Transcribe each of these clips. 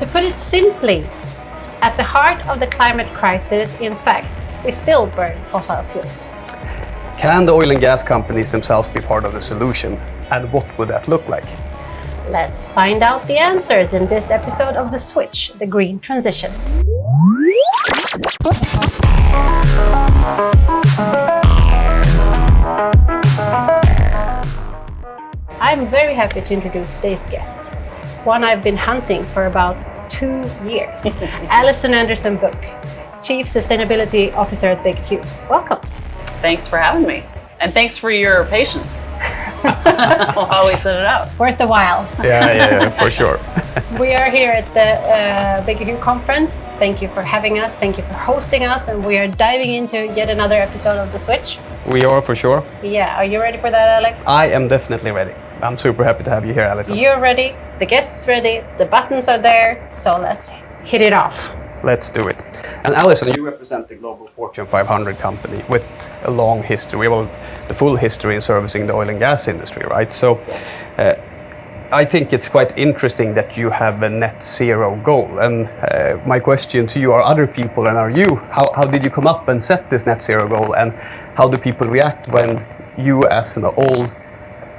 to put it simply, at the heart of the climate crisis, in fact, we still burn fossil fuels. Can the oil and gas companies themselves be part of the solution? And what would that look like? Let's find out the answers in this episode of The Switch, the Green Transition. I'm very happy to introduce today's guest, one I've been hunting for about 2 years, Allyson Anderson Book, Chief Sustainability Officer at Baker Hughes. Welcome. Thanks for having me. And thanks for your patience while we set it up. Worth a while. Yeah, for sure. We are here at the Baker Hughes conference. Thank you for having us. Thank you for hosting us. And we are diving into yet another episode of The Switch. We are for sure. Yeah, are you ready for that, Alex? I am definitely ready. I'm super happy to have you here, Allyson. You're ready, the guest is ready, the buttons are there, so let's hit it off. Let's do it. And Allyson, you represent the global Fortune 500 company with a long history, well, the full history in servicing the oil and gas industry, right? So I think it's quite interesting that you have a net zero goal. And my question to you, are other people and are you, how did you come up and set this net zero goal? And how do people react when you as an old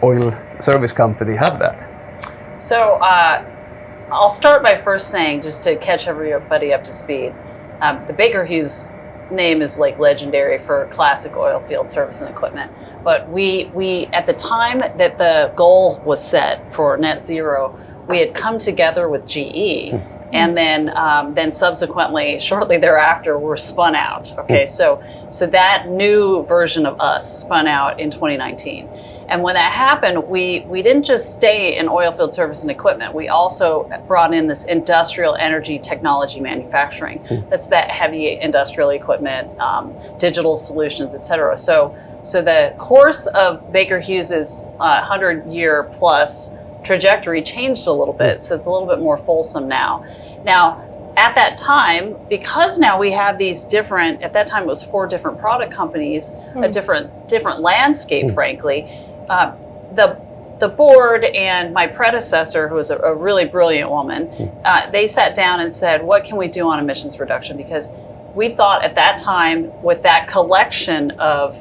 oil service company have that? So I'll start by first saying, just to catch everybody up to speed, the Baker Hughes name is like legendary for classic oil field service and equipment. But we at the time that the goal was set for net zero, we had come together with GE. And then subsequently, shortly thereafter, we're spun out. Okay, so that new version of us spun out in 2019. And when that happened, we didn't just stay in oil field service and equipment. We also brought in this industrial energy technology manufacturing. That's that heavy industrial equipment, digital solutions, et cetera. So the course of Baker Hughes's 100-year plus trajectory changed a little bit. So it's a little bit more fulsome now. Now, at that time, because now we have these different, at that time it was 4 different product companies, a different landscape, frankly. The board and my predecessor, who was a really brilliant woman, they sat down and said, what can we do on emissions reduction? Because we thought at that time, with that collection of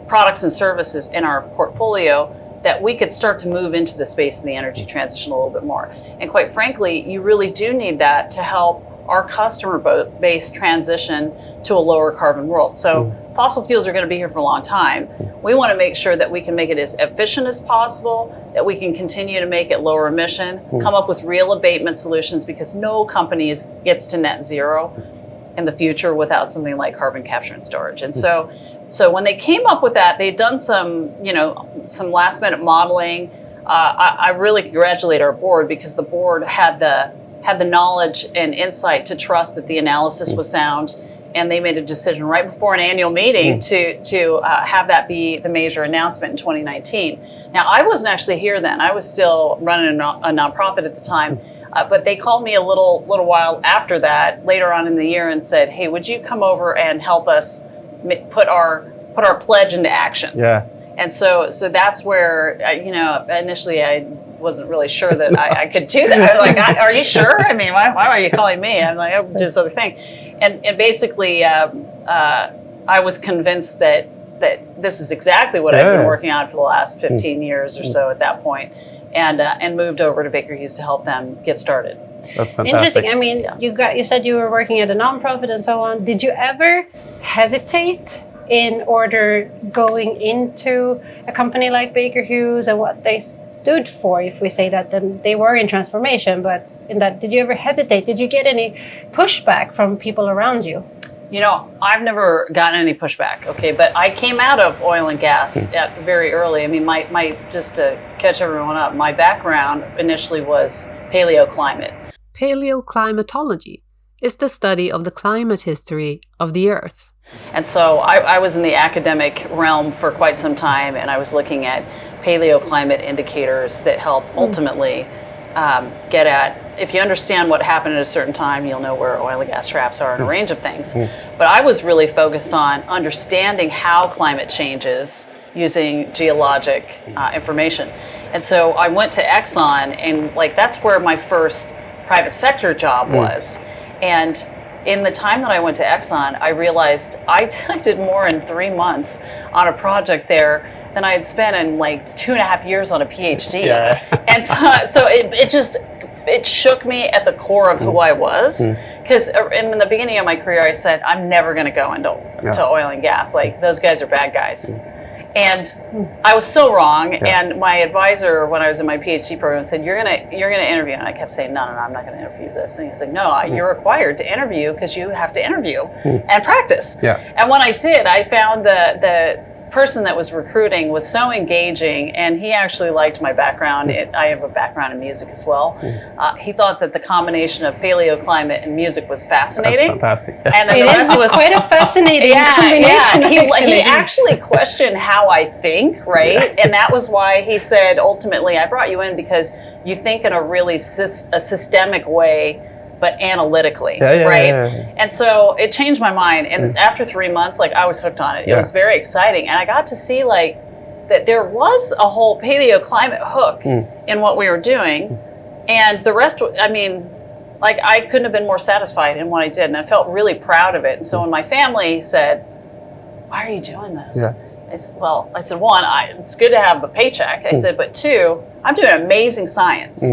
products and services in our portfolio, that we could start to move into the space of the energy transition a little bit more. And quite frankly, you really do need that to help our customer base transition to a lower carbon world. So fossil fuels are going to be here for a long time. We want to make sure that we can make it as efficient as possible, that we can continue to make it lower emission, come up with real abatement solutions, because no company gets to net zero in the future without something like carbon capture and storage. And so when they came up with that, they'd done some last minute modeling. I really congratulate our board, because the board had the knowledge and insight to trust that the analysis was sound, and they made a decision right before an annual meeting to have that be the major announcement in 2019. Now, I wasn't actually here then. I was still running a nonprofit at the time, but they called me a little while after that, later on in the year, and said, "Hey, would you come over and help us put our pledge into action?" Yeah. And so that's where initially I wasn't really sure that I could do that. I was like, "Are you sure? I mean, why are you calling me?" I'm like, "I did this other thing," and basically I was convinced that this is exactly what I've been working on for the last 15 years or so at that point, and moved over to Baker Hughes to help them get started. That's fantastic. Interesting. I mean, you said you were working at a nonprofit and so on. Did you ever hesitate in order going into a company like Baker Hughes and what they stood for? If we say that, then they were in transformation, but in that, did you ever hesitate? Did you get any pushback from people around you? I've never gotten any pushback, okay, but I came out of oil and gas very early. I mean, my just to catch everyone up, my background initially was paleoclimate. Paleoclimatology is the study of the climate history of the Earth. And so I was in the academic realm for quite some time, and I was looking at paleoclimate indicators that help ultimately get at, if you understand what happened at a certain time, you'll know where oil and gas traps are and a range of things. But I was really focused on understanding how climate changes using geologic information. And so I went to Exxon, and that's where my first private sector job was. And in the time that I went to Exxon, I realized I did more in 3 months on a project there than I had spent in like 2.5 years on a PhD. Yeah. And so it shook me at the core of who I was. Because in the beginning of my career, I said, I'm never going to go into oil and gas. Like, those guys are bad guys. And I was so wrong. And my advisor, when I was in my PhD program, said, you're gonna interview. And I kept saying, no, I'm not going to interview this. And he said, no, you're required to interview because you have to interview and practice. And when I did, I found the person that was recruiting was so engaging, and he actually liked my background. I have a background in music as well. He thought that the combination of paleoclimate and music was fascinating. That's fantastic. And then It the rest is was quite a fascinating combination. He actually questioned how I think, right? And that was why he said, ultimately, I brought you in because you think in a really systemic way, but analytically, right? And so it changed my mind. And after 3 months, like, I was hooked on it. It was very exciting. And I got to see like that there was a whole paleoclimate hook in what we were doing. And the rest, I mean, like, I couldn't have been more satisfied in what I did. And I felt really proud of it. And so when my family said, why are you doing this? I said, one, it's good to have a paycheck. I said, but two, I'm doing amazing science.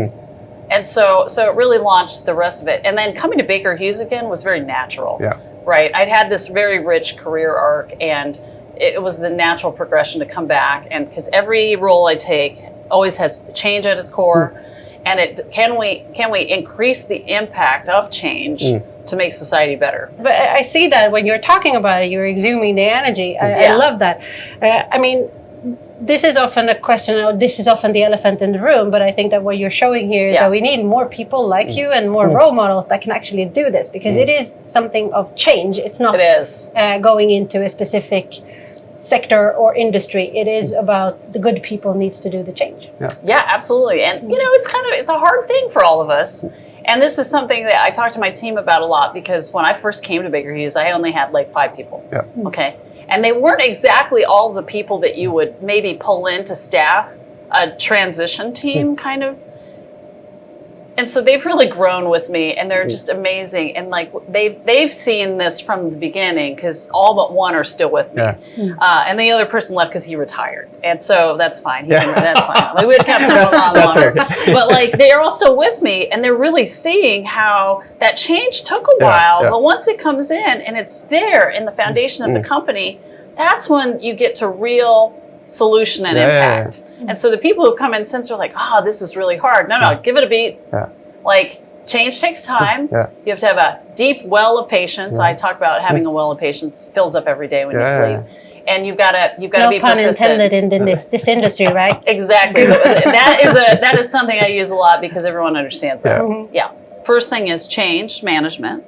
And so it really launched the rest of it. And then coming to Baker Hughes again was very natural, right? I'd had this very rich career arc, and it was the natural progression to come back. And because every role I take always has change at its core, and can we increase the impact of change to make society better? But I see that when you're talking about it, you're exhuming the energy. I love that. I mean, this is often a question, or this is often the elephant in the room, but I think that what you're showing here is that we need more people like you and more role models that can actually do this, because it is something of change. It's not going into a specific sector or industry. It is about the good people needs to do the change. Yeah, absolutely. And it's a hard thing for all of us. And this is something that I talk to my team about a lot, because when I first came to Baker Hughes, I only had like 5 people. Okay. And they weren't exactly all the people that you would maybe pull in to staff a transition team kind of. And so they've really grown with me, and they're just amazing. And like they've seen this from the beginning, because all but one are still with me, and the other person left because he retired, and so that's fine. That's fine. Like, we would have kept him on longer, but like they are all still with me, and they're really seeing how that change took a while, but once it comes in and it's there in the foundation of the company, that's when you get to real solution and impact. And so the people who come in since are like, this is really hard. No, give it a beat. Like, change takes time. You have to have a deep well of patience. I talk about having a well of patience fills up every day when you sleep. And you've got to be persistent. No pun intended in this industry, right? Exactly. That is something I use a lot, because everyone understands that. First thing is change management,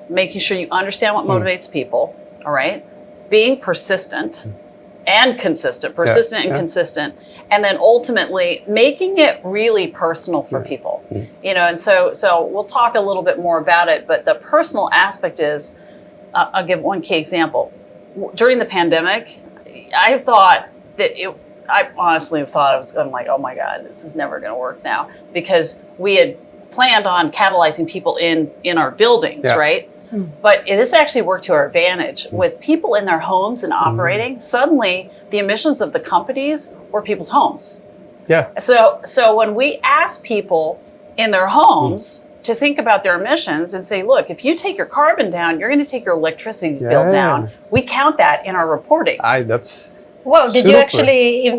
making sure you understand what motivates people. All right. Being persistent and consistent, and consistent, and then ultimately making it really personal for people. And so we'll talk a little bit more about it, but the personal aspect is, I'll give one key example. During the pandemic, I thought that I honestly have thought I'm like, oh my God, this is never going to work now, because we had planned on catalyzing people in our buildings, right? But this actually worked to our advantage. With people in their homes and operating, suddenly the emissions of the companies were people's homes. So when we ask people in their homes to think about their emissions and say, look, if you take your carbon down, you're going to take your electricity bill down. We count that in our reporting. Whoa, did you actually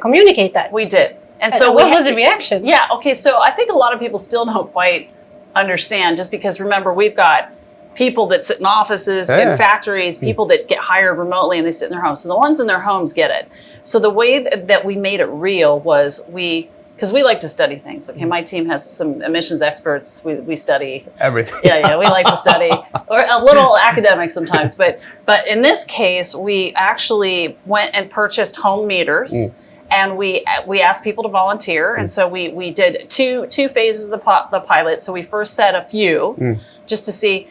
communicate that? We did. And so what was the reaction? Yeah, okay, so I think a lot of people still don't quite understand, just because, remember, we've got people that sit in offices and factories, people that get hired remotely and they sit in their homes. So the ones in their homes get it. So the way that we made it real was because we like to study things. Okay, my team has some emissions experts. We study everything. We like to study, or a little academic sometimes. But in this case, we actually went and purchased home meters. And we asked people to volunteer, and so we did two phases of the pilot. So we first set a few, just to see,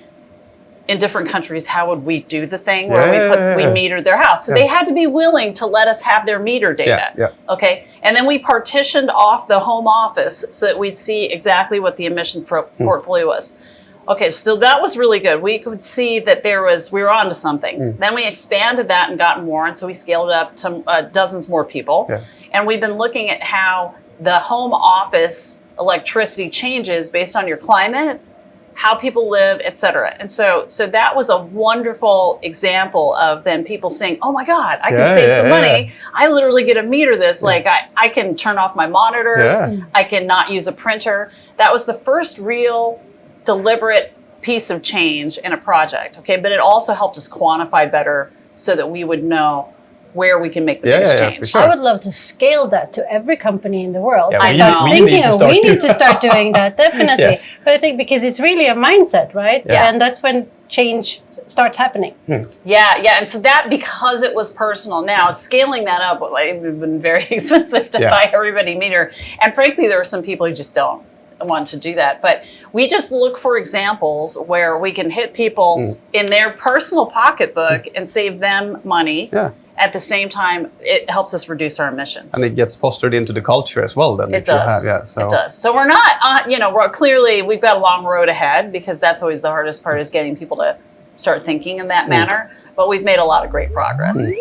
in different countries, how would we do the thing where we metered their house? So they had to be willing to let us have their meter data. Okay. And then we partitioned off the home office so that we'd see exactly what the emissions portfolio was. Okay, so that was really good. We could see that we were onto something. Then we expanded that and got more, and so we scaled it up to dozens more people. And we've been looking at how the home office electricity changes based on your climate, how people live, et cetera. And so that was a wonderful example of then people saying, oh my God, I can save some money. I literally get to meter this. Like I can turn off my monitors. I can not use a printer. That was the first real deliberate piece of change in a project. Okay, but it also helped us quantify better so that we would know where we can make the biggest change. Sure. I would love to scale that to every company in the world. We need to start doing that, definitely. But I think because it's really a mindset, right? And that's when change starts happening. And so that, because it was personal, now scaling that up would have been very expensive to buy everybody meter. And frankly, there are some people who just don't want to do that. But we just look for examples where we can hit people in their personal pocketbook and save them money. At the same time, it helps us reduce our emissions. And it gets fostered into the culture as well. Then it does. It does. So we're not, we've got a long road ahead, because that's always the hardest part, is getting people to start thinking in that manner. But we've made a lot of great progress.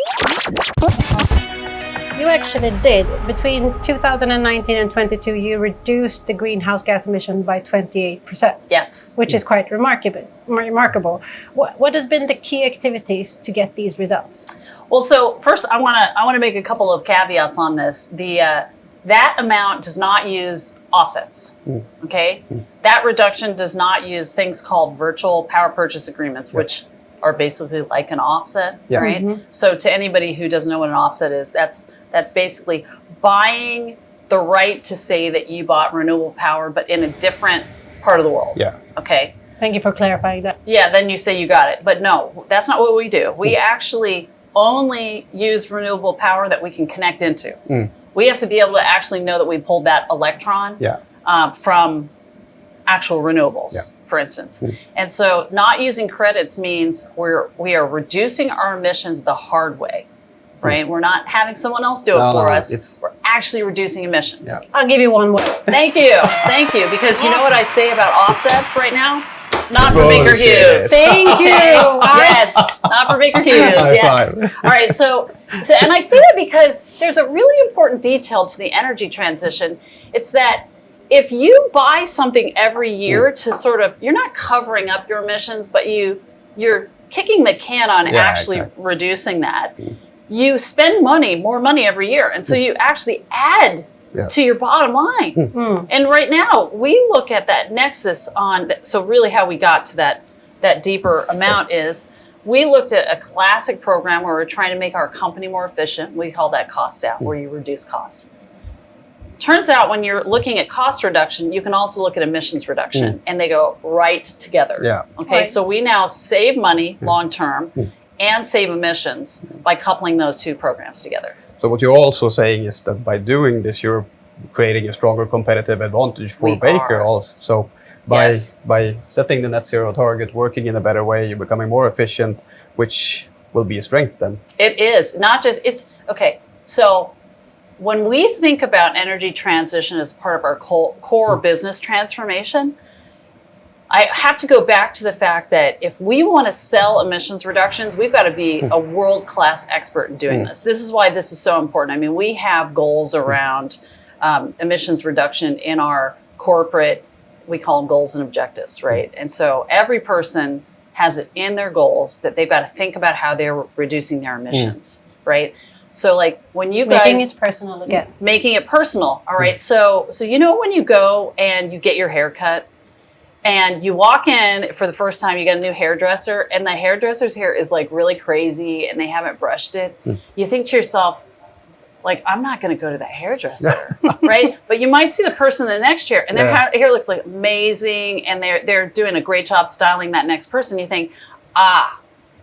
You actually did. Between 2019 and 22, you reduced the greenhouse gas emission by 28%. Yes. Which is quite remarkable. What has been the key activities to get these results? Well, so first I want to make a couple of caveats on this. That amount does not use offsets. Okay? That reduction does not use things called virtual power purchase agreements, which are basically like an offset, right? So to anybody who doesn't know what an offset is, that's basically buying the right to say that you bought renewable power, but in a different part of the world. Okay. Thank you for clarifying that. Then you say you got it. But no, that's not what we do. We actually only use renewable power that we can connect into. We have to be able to actually know that we pulled that electron from actual renewables, for instance. And so not using credits means we are reducing our emissions the hard way, right? We're not having someone else do it for us. We're actually reducing emissions. I'll give you one more. Thank you. Because you know what I say about offsets right now? Not for Baker Hughes. Thank you. Yes, not for Baker Hughes. Yes. All right. So, and I say that because there's a really important detail to the energy transition. It's that if you buy something every year to sort of, you're not covering up your emissions, but you're kicking the can on actually reducing that. You spend more money every year, and so you actually add to your bottom line. And right now, we look at that nexus so really how we got to that deeper amount is, we looked at a classic program where we're trying to make our company more efficient. We call that cost out, where you reduce cost. Turns out when you're looking at cost reduction, you can also look at emissions reduction, and they go right together. Okay, so we now save money long-term and save emissions by coupling those two programs together. So what you're also saying is that by doing this, you're creating a stronger competitive advantage for Baker also. So by setting the net zero target, working in a better way, you're becoming more efficient, which will be a strength then. It is. So when we think about energy transition as part of our core business transformation, I have to go back to the fact that if we want to sell emissions reductions, we've got to be a world-class expert in doing this. This is why this is so important. I mean, we have goals around emissions reduction in our corporate, we call them goals and objectives, right? And so every person has it in their goals that they've got to think about how they're reducing their emissions, right? So like when you guys... Making it personal again. Making it personal, all right? So you know when you go and you get your hair cut, and you walk in for the first time, you get a new hairdresser, and the hairdresser's hair is like really crazy and they haven't brushed it. You think to yourself, like, I'm not going to go to that hairdresser, right? But you might see the person in the next chair and their hair looks like amazing and they're doing a great job styling that next person. You think,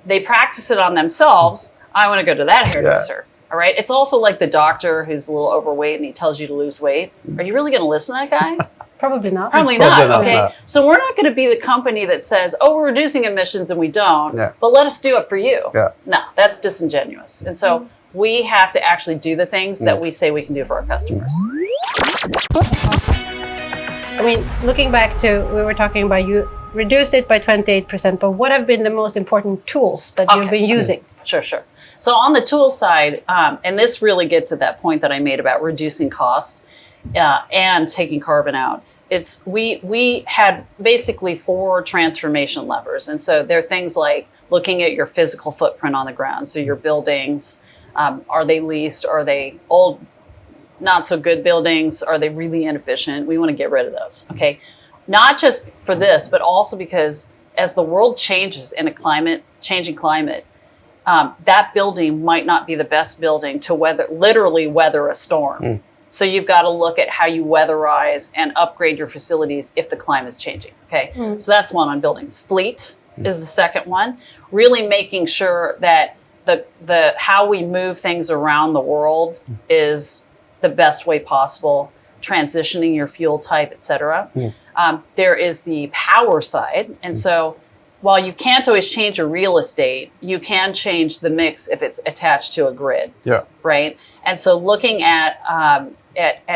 they practice it on themselves. I want to go to that hairdresser. All right. It's also like the doctor who's a little overweight and he tells you to lose weight. Are you really going to listen to that guy? Probably not. Probably Probably not. not, Okay. no. So we're not going to be the company that says, "Oh, we're reducing emissions," and we don't. Yeah. But let us do it for you. Yeah. No, that's disingenuous. And so we have to actually do the things that we say we can do for our customers. I mean, looking back to, we were talking about you reduced it by 28%, but what have been the most important tools that you've been using? Sure. So on the tool side, and this really gets at that point that I made about reducing cost and taking carbon out. It's we had basically 4 transformation levers, and so they're things like looking at your physical footprint on the ground. So your buildings, are they leased? Are they old, not so good buildings? Are they really inefficient? We want to get rid of those. Okay, not just for this, but also because as the world changes in a changing climate, that building might not be the best building to literally weather a storm. So you've got to look at how you weatherize and upgrade your facilities if the climate is changing. Okay, so that's one on buildings. Fleet is the second one. Really making sure that the how we move things around the world is the best way possible. Transitioning your fuel type, etc. There is the power side, and so while you can't always change your real estate, you can change the mix if it's attached to a grid. Yeah. Right. And so looking at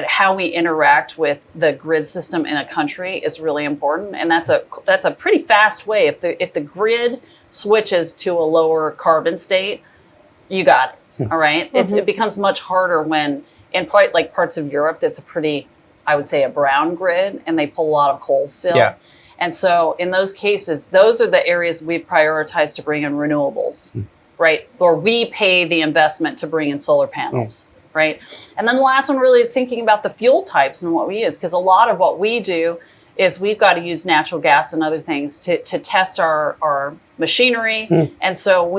how we interact with the grid system in a country is really important, and that's a pretty fast way. If the grid switches to a lower carbon state, you got it. All right. It becomes much harder when in parts of Europe that's a pretty, I would say, a brown grid, and they pull a lot of coal still. Yeah. And so in those cases, those are the areas we prioritize to bring in renewables, right? Or we pay the investment to bring in solar panels, right? And then the last one really is thinking about the fuel types and what we use, because a lot of what we do is we've got to use natural gas and other things to test our machinery. And so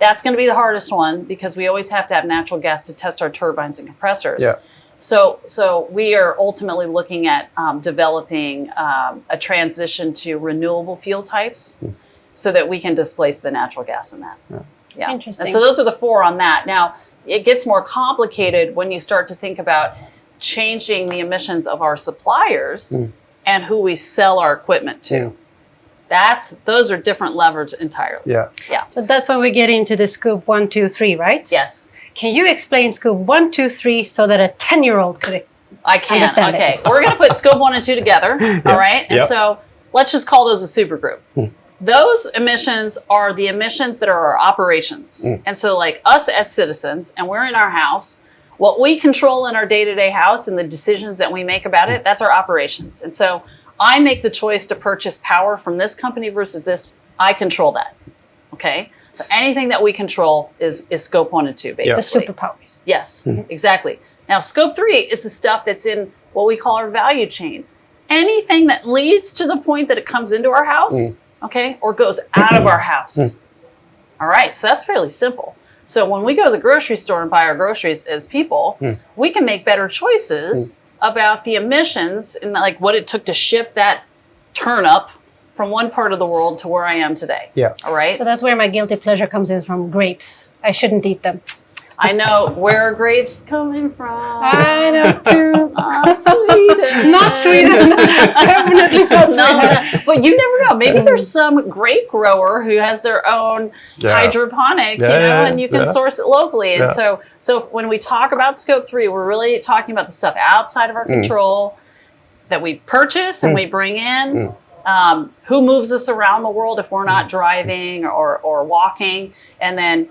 that's going to be the hardest one, because we always have to have natural gas to test our turbines and compressors. Yeah. So we are ultimately looking at developing a transition to renewable fuel types so that we can displace the natural gas in that. Yeah. Interesting. And so those are the 4 on that. Now, it gets more complicated when you start to think about changing the emissions of our suppliers and who we sell our equipment to. Those are different levers entirely. Yeah. So that's when we get into the scoop 1, 2, 3, right? Yes. Can you explain scoop 1, 2, 3 so that a 10-year-old could I can. understand Okay. it? We're going to put scope 1 and 2 together. All right. And so let's just call those a supergroup. Those emissions are the emissions that are our operations. And so like us as citizens, and we're in our house, what we control in our day-to-day house and the decisions that we make about it, that's our operations. And so I make the choice to purchase power from this company versus this. I control that. Okay. So anything that we control is scope 1 and 2, basically. The superpowers. Yes, exactly. Now, scope 3 is the stuff that's in what we call our value chain. Anything that leads to the point that it comes into our house, okay, or goes out of our house. All right, so that's fairly simple. So when we go to the grocery store and buy our groceries as people, we can make better choices about the emissions and like what it took to ship that turnip from one part of the world to where I am today. Yeah. All right. So that's where my guilty pleasure comes in from grapes. I shouldn't eat them. I know where are grapes coming from. I know too. Not Sweden. Not Sweden. Definitely not Sweden. But you never know. Maybe there's some grape grower who has their own hydroponic, and you can source it locally. And so when we talk about scope 3, we're really talking about the stuff outside of our control that we purchase and we bring in. Who moves us around the world if we're not driving or walking, and then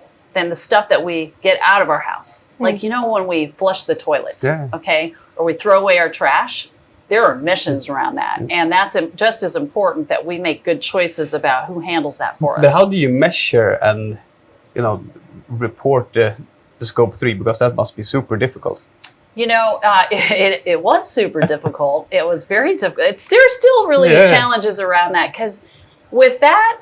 the stuff that we get out of our house. Like, when we flush the toilet, okay, or we throw away our trash, there are emissions around that. And that's just as important that we make good choices about who handles that for us. But how do you measure and, report the scope 3? Because that must be super difficult. It was super difficult. It was very difficult. There's still really challenges around that, because with that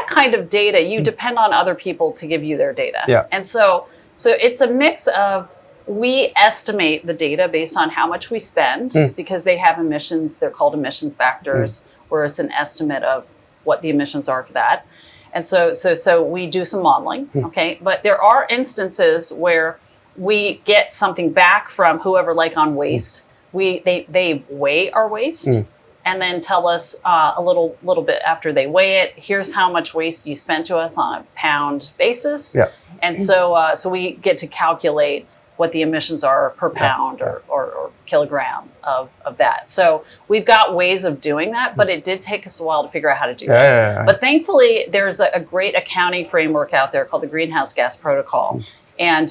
kind of data, you depend on other people to give you their data. Yeah. And so it's a mix of, we estimate the data based on how much we spend, because they have emissions. They're called emissions factors, where it's an estimate of what the emissions are for that. And so we do some modeling, okay? But there are instances where we get something back from whoever, like on waste, they weigh our waste and then tell us a little bit after they weigh it, here's how much waste you spent to us on a pound basis. Yeah. And so we get to calculate what the emissions are per pound or kilogram of that. So we've got ways of doing that, but it did take us a while to figure out how to do that. Yeah. But thankfully, there's a great accounting framework out there called the Greenhouse Gas Protocol. And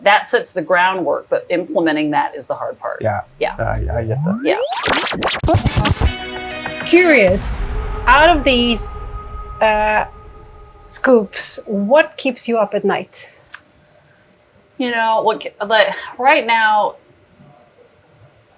that sets the groundwork, but implementing that is the hard part. Yeah. I get that. Yeah. Curious, out of these scoops, what keeps you up at night? You know, right now,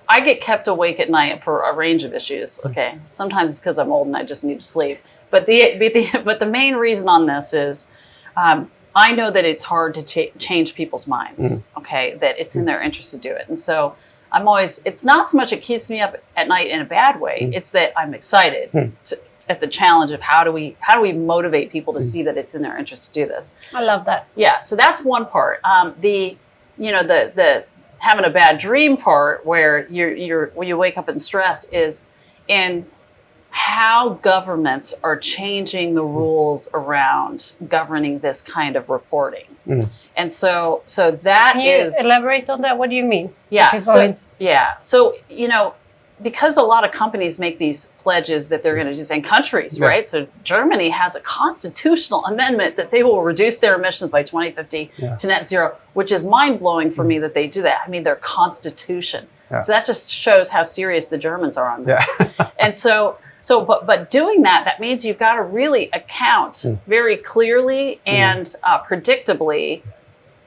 I get kept awake at night for a range of issues. Okay, sometimes it's because I'm old and I just need to sleep. But the main reason on this is, I know that it's hard to change people's minds. Okay, that it's in their interest to do it, and so it's not so much it keeps me up at night in a bad way. It's that I'm excited at the challenge of how do we motivate people to see that it's in their interest to do this. I love that. Yeah, so that's one part. The having a bad dream part where when you wake up and stressed is in how governments are changing the rules around governing this kind of reporting. And so that Can you elaborate on that? What do you mean? Yeah. So because a lot of companies make these pledges that they're going to do, and countries, right? So Germany has a constitutional amendment that they will reduce their emissions by 2050 to net zero, which is mind-blowing for me that they do that. I mean, their constitution. So that just shows how serious the Germans are on this. And but doing that means you've got to really account very clearly and predictably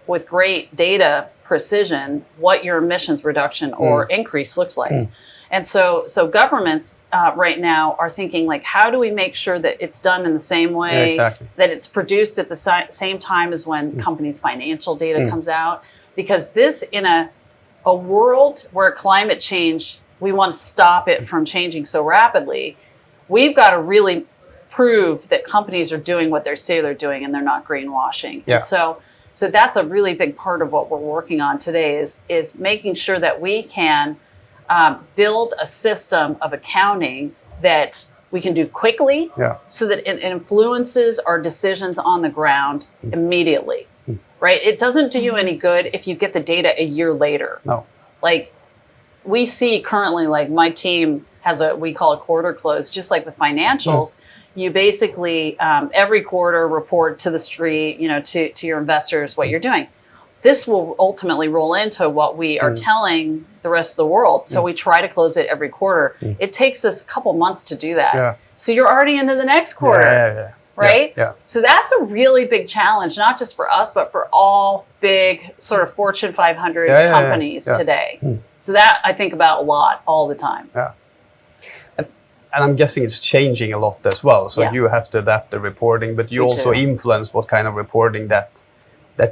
with great data precision what your emissions reduction or increase looks like. And so governments right now are thinking like, how do we make sure that it's done in the same way, that it's produced at the same time as when companies' financial data comes out? Because this, in a world where climate change, we want to stop it from changing so rapidly, we've got to really prove that companies are doing what they say they're doing and they're not greenwashing. And so that's a really big part of what we're working on today is making sure that we can build a system of accounting that we can do quickly so that it influences our decisions on the ground immediately, right? It doesn't do you any good if you get the data a year later. No. Like we see currently, like my team has we call a quarter close, just like with financials. You basically every quarter report to the street, to your investors what you're doing. This will ultimately roll into what we are telling the rest of the world. So we try to close it every quarter. It takes us a couple months to do that. So you're already into the next quarter, right? So that's a really big challenge, not just for us, but for all big sort of Fortune 500 companies today. So that I think about a lot all the time. And I'm guessing it's changing a lot as well. So you have to adapt the reporting, but you also influence what kind of reporting that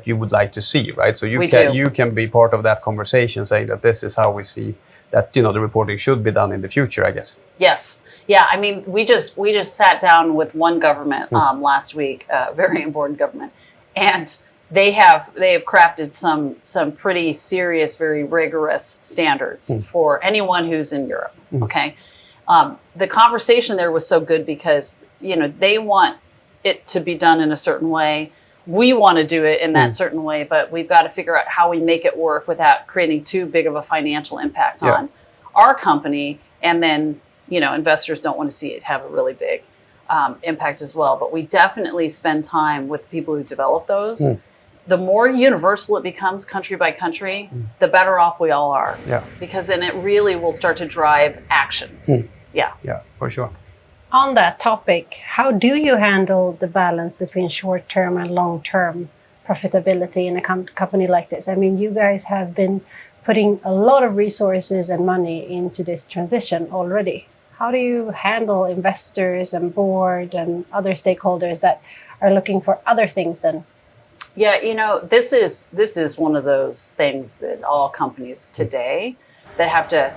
you would like to see, right? So you can be part of that conversation, saying that this is how we see that the reporting should be done in the future, I guess. Yes, yeah. I mean, we just sat down with one government last week, very important government, and they have crafted some pretty serious, very rigorous standards for anyone who's in Europe. Okay, the conversation there was so good because they want it to be done in a certain way. We want to do it in that certain way, but we've got to figure out how we make it work without creating too big of a financial impact on our company. And then, investors don't want to see it have a really big impact as well. But we definitely spend time with the people who develop those. The more universal it becomes country by country, the better off we all are. Because then it really will start to drive action. Yeah, for sure. On that topic, how do you handle the balance between short-term and long-term profitability in a company like this? I mean, you guys have been putting a lot of resources and money into this transition already. How do you handle investors and board and other stakeholders that are looking for other things then? Yeah, this is one of those things that all companies today that have to,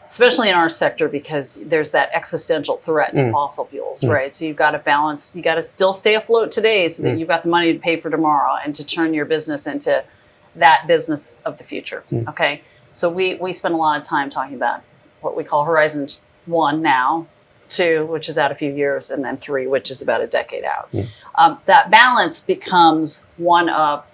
especially in our sector, because there's that existential threat to fossil fuels, right? So you've got to balance, you got to still stay afloat today so that you've got the money to pay for tomorrow and to turn your business into that business of the future, okay? So we spend a lot of time talking about what we call Horizon 1 now, 2, which is out a few years, and then 3, which is about a decade out. That balance becomes one of,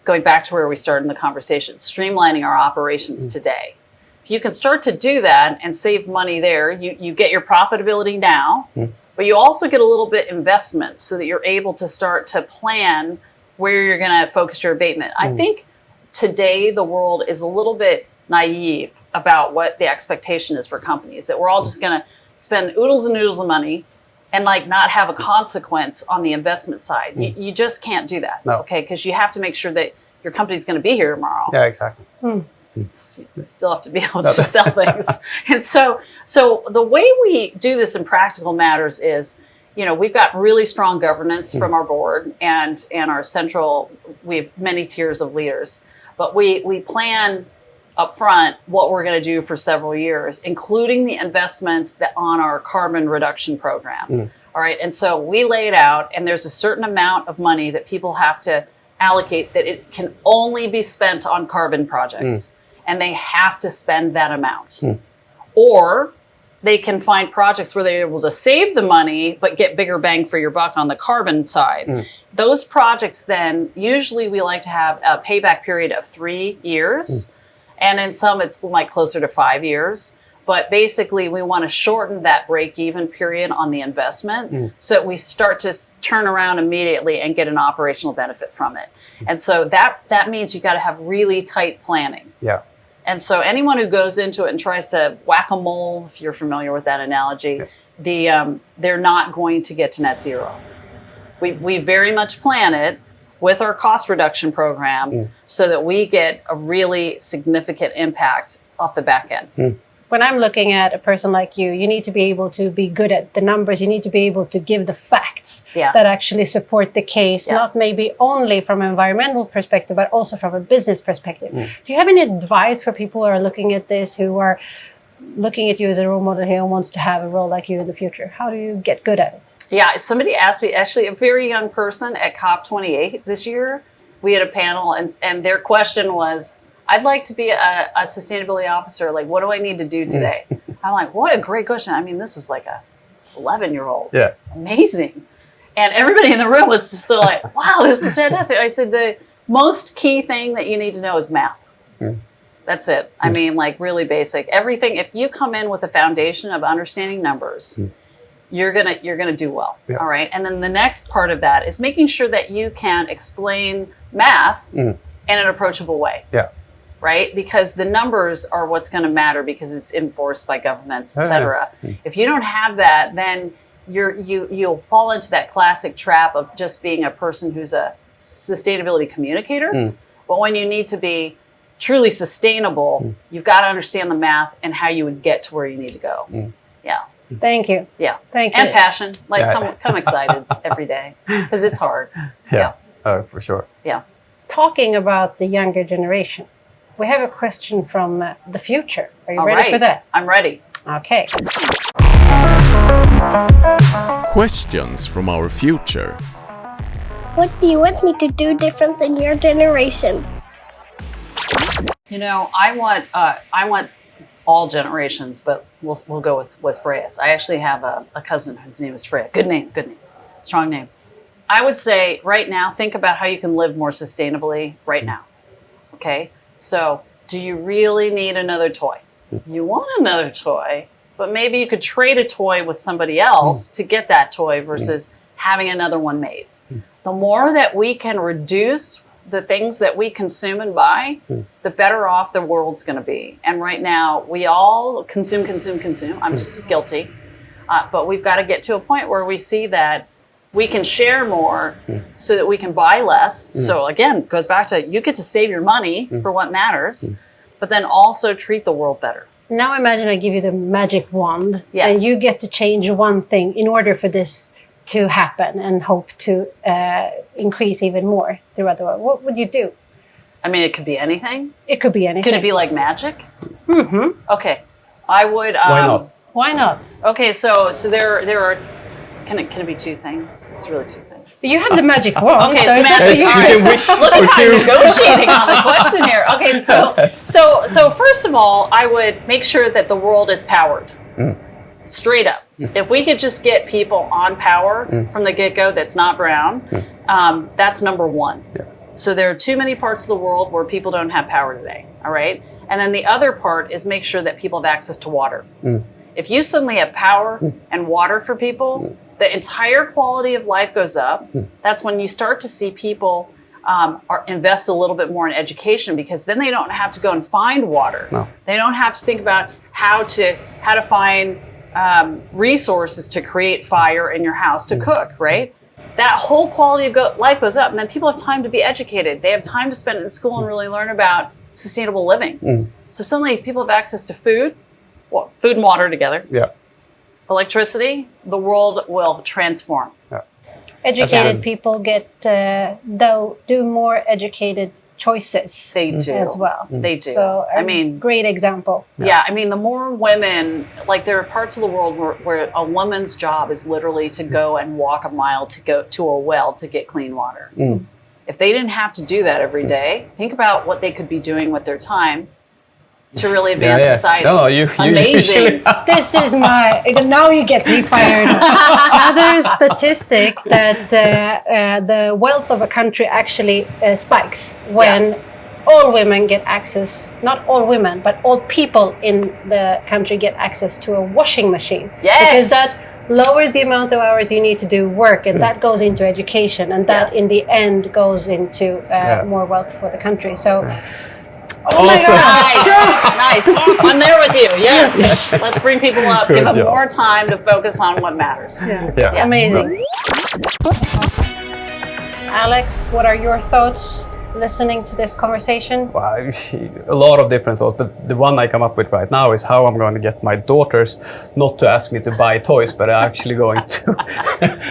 going back to where we started in the conversation, streamlining our operations today. If you can start to do that and save money there, you get your profitability now, but you also get a little bit investment so that you're able to start to plan where you're going to focus your abatement. I think today the world is a little bit naive about what the expectation is for companies, that we're all just going to spend oodles and noodles of money and like not have a consequence on the investment side. You just can't do that, okay? Because you have to make sure that your company's going to be here tomorrow. Yeah, exactly. You still have to be able to sell things. And so the way we do this in practical matters is, you know, we've got really strong governance from our board and our central, we have many tiers of leaders, but we plan up front what we're going to do for several years, including the investments that on our carbon reduction program. All right. And so we lay it out, and there's a certain amount of money that people have to allocate that it can only be spent on carbon projects. And they have to spend that amount. Or they can find projects where they're able to save the money, but get bigger bang for your buck on the carbon side. Those projects then, usually we like to have a payback period of 3 years. And in some, it's like closer to 5 years. But basically, we want to shorten that break-even period on the investment so that we start to turn around immediately and get an operational benefit from it. And so that means you got to have really tight planning. Yeah. And so anyone who goes into it and tries to whack-a-mole, if you're familiar with that analogy, they're not going to get to net zero. We very much plan it with our cost reduction program so that we get a really significant impact off the back end. When I'm looking at a person like you, you need to be able to be good at the numbers. You need to be able to give the facts that actually support the case, not maybe only from an environmental perspective, but also from a business perspective. Do you have any advice for people who are looking at this, who are looking at you as a role model here and wants to have a role like you in the future? How do you get good at it? Yeah, somebody asked me, actually a very young person at COP28 this year, we had a panel and their question was, I'd like to be a sustainability officer. Like, what do I need to do today? I'm like, what a great question. I mean, this was like a 11-year-old. Yeah. Amazing. And everybody in the room was just so like, wow, this is fantastic. I said, the most key thing that you need to know is math. That's it. I mean, like really basic. Everything, if you come in with a foundation of understanding numbers, you're gonna do well. All right. And then the next part of that is making sure that you can explain math in an approachable way. Yeah. Right? Because the numbers are what's going to matter because it's enforced by governments, et cetera. If you don't have that, then you'll fall into that classic trap of just being a person who's a sustainability communicator. But when you need to be truly sustainable, you've got to understand the math and how you would get to where you need to go. Yeah. Thank you. Yeah. Thank you. And passion. Like come excited every day because it's hard. Yeah. Oh, for sure. Yeah. Talking about the younger generation, we have a question from the future. Are you ready for that? I'm ready. Okay. Questions from our future. What do you want me to do different than your generation? You know, I want all generations, but we'll go with Freya's. I actually have a cousin whose name is Freya. Good name. Strong name. I would say right now, think about how you can live more sustainably right now. Okay? So, do you really need another toy? You want another toy, but maybe you could trade a toy with somebody else to get that toy versus having another one made. The more that we can reduce the things that we consume and buy, the better off the world's going to be. And right now, we all consume. I'm just guilty. But we've got to get to a point where we see that we can share more so that we can buy less. So again, it goes back to you get to save your money for what matters, but then also treat the world better. Now imagine I give you the magic wand and you get to change one thing in order for this to happen and hope to increase even more throughout the world. What would you do? I mean, it could be anything. It could be anything. Could it be like magic? Okay. I would... Why not? Okay, so there are... Can it be two things? It's really two things. You have the magic wand, Okay, so it's it's up to magic. you. All You right. can wish Look for at how you're two. negotiating on the question here. Okay, so first of all, I would make sure that the world is powered. Straight up. If we could just get people on power from the get-go that's not brown, that's number one. Yeah. So there are too many parts of the world where people don't have power today, all right? And then the other part is make sure that people have access to water. If you suddenly have power and water for people, the entire quality of life goes up. That's when you start to see people invest a little bit more in education, because then they don't have to go and find water. No. They don't have to think about how to find resources to create fire in your house to cook, right? That whole quality of life goes up, and then people have time to be educated. They have time to spend in school and really learn about sustainable living. So suddenly people have access to food and water together, Yeah. electricity. The world will transform. Educated That's- people do more educated choices They do as well. They do. So great example. Yeah, I mean, the more women, like there are parts of the world where a woman's job is literally to go and walk a mile to go to a well to get clean water. If they didn't have to do that every day, think about what they could be doing with their time to really advance society. No, you Amazing. This is now you get me fired. Another statistic that the wealth of a country actually spikes when all women get access, not all women, but all people in the country get access to a washing machine. Yes. Because that lowers the amount of hours you need to do work, and that goes into education, and that in the end goes into more wealth for the country. So oh my Awesome. God! Nice. I'm there with you. Yes. Let's bring people up. Good Give them job. more time to focus on what matters. Yeah. Amazing. Alex, what are your thoughts listening to this conversation? Well, a lot of different thoughts, but the one I come up with right now is how I'm going to get my daughters not to ask me to buy toys, but are actually going to.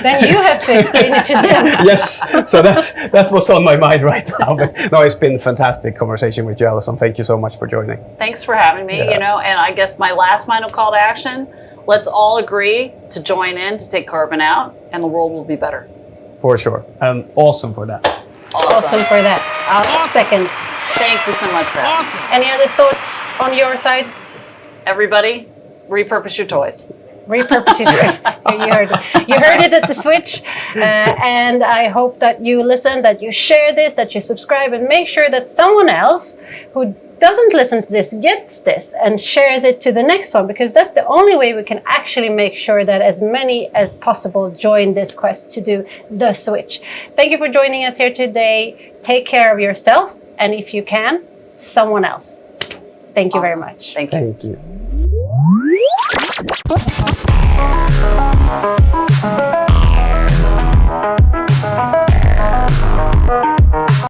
Then you have to explain it to them. Yes, so that's what's on my mind right now. But no, it's been a fantastic conversation with you, Allyson. Thank you so much for joining. Thanks for having me, Yeah. and I guess my last final call to action, let's all agree to join in to take carbon out, and the world will be better. For sure. And awesome for that. Awesome for that. Second. Thank you so much for having me. Any other thoughts on your side? Everybody, repurpose your toys. Repurpose your choice. You heard it at the switch, and I hope that you listen, that you share this, that you subscribe, and make sure that someone else who doesn't listen to this gets this and shares it to the next one, because that's the only way we can actually make sure that as many as possible join this quest to do the switch. Thank you for joining us here today. Take care of yourself, and if you can, someone else. Thank you very much. Thank you. Thank you.